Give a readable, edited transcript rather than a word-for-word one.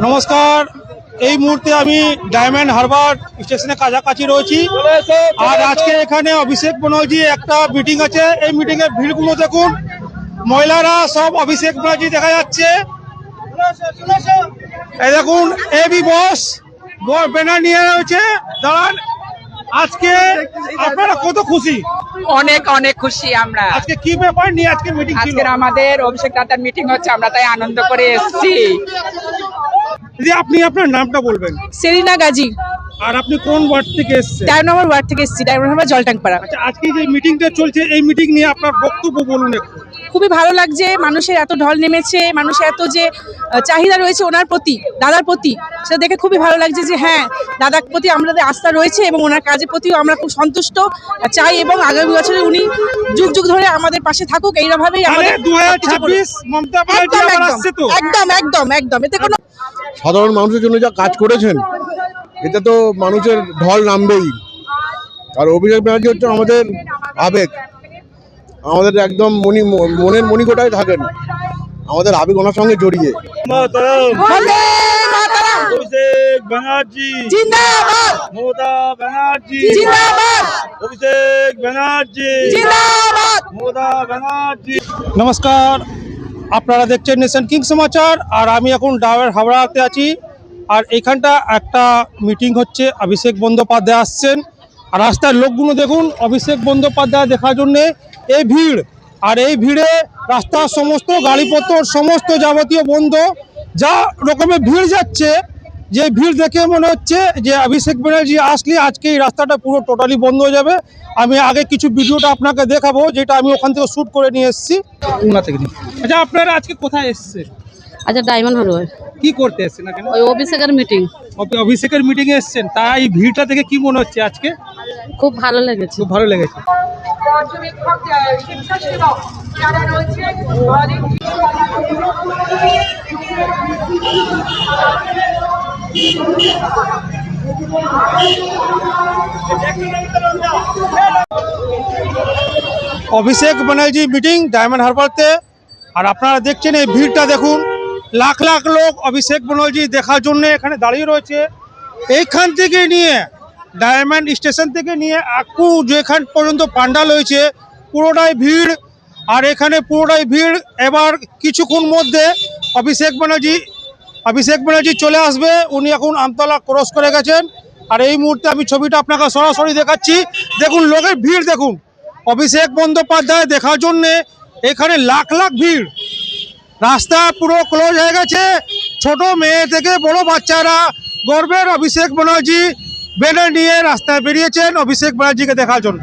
নমস্কার। এই মুহূর্তে আমি ডায়মন্ড হারবার স্টেশনে কাছাকাছি রয়েছি। আর আজকে এখানে অভিষেক ব্যানার্জি একটা মিটিং আছে। এই মিটিং এর ভিড়গুলো দেখুন, মহিলারা সব অভিষেক ব্যানার্জি দেখা যাচ্ছে। এই দেখুন এবি বস ব্যানার নিয়ে রয়েছে। দাঁড়ান, আজকে আপনারা কত খুশি? অনেক অনেক খুশি আমরা। আজকে কি ব্যাপার নিয়ে আজকে মিটিং ছিল? আজকে আমাদের অভিষেক দাদার মিটিং হচ্ছে, আমরা তাই আনন্দ করে এসেছি। দিদি, আপনি আপনার নামটা বলবেন? সেলিনা গাজী। আর আপনি কোন ওয়ার্ড থেকে এসেছেন? 4 নম্বর ওয়ার্ড থেকে এসেছি, ডায়মন্ড হারবার জলটাংপাড়া। আচ্ছা, আজকে যে মিটিংটা চলছে, এই মিটিং নিয়ে আপনার বক্তব্য বলুন একটু। খুবই ভালো লাগছে, মানুষের এত ঢল নেমেছে, মানুষের এত যে চাহিদা রয়েছে ওনার প্রতি, দাদার প্রতি, সেটা দেখে খুবই ভালো লাগছে যে হ্যাঁ, দাদার প্রতি আমাদের আস্থা রয়েছে এবং ওনার কাজের প্রতিও আমরা খুব সন্তুষ্ট চাই এবং আগামী বছরে উনি যুগ যুগ ধরে আমাদের পাশে থাকুক। এইভাবেই আমাদের 2026 মমতা ব্যানার্জি আবার আসছে তো? একদম একদম একদম। এতে কোনো সাধারণ মানুষের জন্য যা কাজ করেছেন, এতে তো মানুষের ঢল নামবেই। আর অভিষেক ব্যানার্জি হচ্ছে আমাদের আবেগ, আমাদের একদম মনের মণিকোটায় থাকেন, আমাদের আবেগ ওনার সঙ্গে জড়িয়ে। অভিষেক ব্যানার্জি জিন্দাবাদ, মমতা ব্যানার্জি জিন্দাবাদ, অভিষেক ব্যানার্জি জিন্দাবাদ। মমতা ব্যানার্জি। নমস্কার, আপনারা দেখছেন নেশন কিং সমাচার। আর আমি এখন ডায়মন্ড হাবড়াতে আছি। আর এখানটা একটা মিটিং হচ্ছে, অভিষেক বন্দ্যোপাধ্যায় আসছেন। আর রাস্তার লোকগুলো দেখুন, অভিষেক বন্দ্যোপাধ্যায় দেখার জন্যে এই ভিড়। আর এই ভিড়ে রাস্তার সমস্ত গাড়িপত্র সমস্ত যাবতীয় বন্ধ। যা রকমের ভিড় যাচ্ছে, যে ভিড় দেখে মনে হচ্ছে যে অভিষেক ব্যানার্জি আসলে আজকে এই রাস্তাটা পুরো টোটালি বন্ধ হয়ে যাবে। আমি আগে কিছু ভিডিওটা আপনাকে দেখাবো, যেটা আমি ওখান থেকে শ্যুট করে নিয়ে এসেছি। আচ্ছা, আপনারা আজকে কোথায় এসেছেন? আচ্ছা, ডায়মন্ড হারবার কি করতে এসেছেন এখানে? ওই অভিষেকের মিটিং। অভিষেকের মিটিং এ এসেছেন, তাই ভিড়টা দেখে কি মনে হচ্ছে আজকে? খুব ভালো লেগেছে। খুব ভালো লেগেছে। Abhishek Banerjee meeting diamond হারবারতে। আর আপনারা দেখছেন এই ভিড়টা দেখুন, লাখ লাখ লোক অভিষেক ব্যানার্জি দেখার জন্য এখানে দাঁড়িয়ে রয়েছে। এইখান থেকে নিয়ে ডায়মন্ড স্টেশন থেকে নিয়ে আকু যেখান পর্যন্ত পান্ডাল হয়েছে, পুরোটাই ভিড়। আর এখানে পুরোটাই ভিড়। এবার কিছুক্ষণ মধ্যে অভিষেক ব্যানার্জি চলে আসবে। উনি এখন আমতলা ক্রস করে গেছেন। আর এই মুহূর্তে আমি ছবিটা আপনাকে সরাসরি দেখাচ্ছি। দেখুন লোকের ভিড় দেখুন, অভিষেক বন্দ্যোপাধ্যায় দেখার জন্যে এখানে লাখ লাখ ভিড়। রাস্তা পুরো ক্লোজ হয়ে গেছে। ছোট মেয়ে থেকে বড় বাচ্চারা গর্বের অভিষেক ব্যানার্জি ব্যানার নিয়ে রাস্তায় বেরিয়েছেন অভিষেক ব্যানার্জিকে দেখার জন্য।